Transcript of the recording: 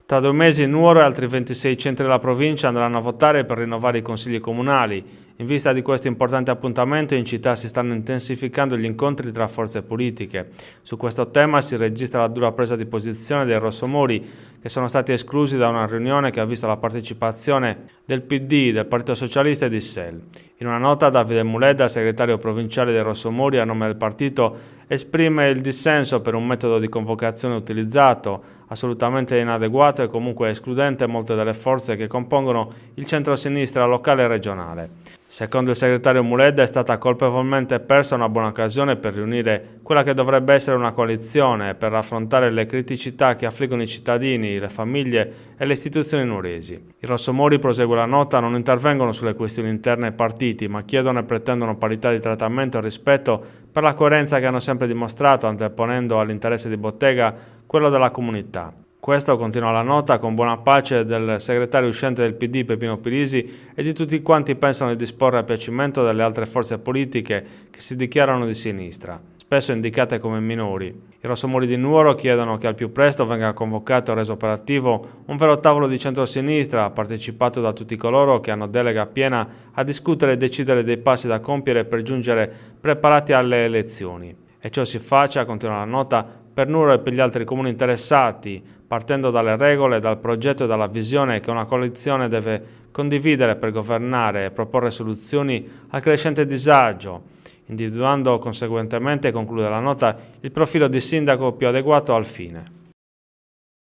Tra 2 mesi Nuoro e altri 26 centri della provincia andranno a votare per rinnovare i consigli comunali. In vista di questo importante appuntamento in città si stanno intensificando gli incontri tra forze politiche. Su questo tema si registra la dura presa di posizione dei rossomori, che sono stati esclusi da una riunione che ha visto la partecipazione del PD, del Partito Socialista e di SEL. In una nota Davide Muledda, segretario provinciale dei rossomori a nome del partito, esprime il dissenso per un metodo di convocazione utilizzato, assolutamente inadeguato e comunque escludente molte delle forze che compongono il centro-sinistra locale e regionale. Secondo il segretario Muledda è stata colpevolmente persa una buona occasione per riunire quella che dovrebbe essere una coalizione per affrontare le criticità che affliggono i cittadini, le famiglie e le istituzioni nuoresi. I rossomori, prosegue la nota, non intervengono sulle questioni interne ai partiti, ma chiedono e pretendono parità di trattamento e rispetto per la coerenza che hanno sempre dimostrato, anteponendo all'interesse di bottega quello della comunità. Questo, continua la nota, con buona pace del segretario uscente del PD Peppino Pirisi e di tutti quanti pensano di disporre a piacimento delle altre forze politiche che si dichiarano di sinistra, spesso indicate come minori. I rossomori di Nuoro chiedono che al più presto venga convocato e reso operativo un vero tavolo di centrosinistra, partecipato da tutti coloro che hanno delega piena a discutere e decidere dei passi da compiere per giungere preparati alle elezioni. E ciò si faccia, continua la nota, per Nuoro e per gli altri comuni interessati, partendo dalle regole, dal progetto e dalla visione che una coalizione deve condividere per governare e proporre soluzioni al crescente disagio, individuando conseguentemente, conclude la nota, il profilo di sindaco più adeguato al fine.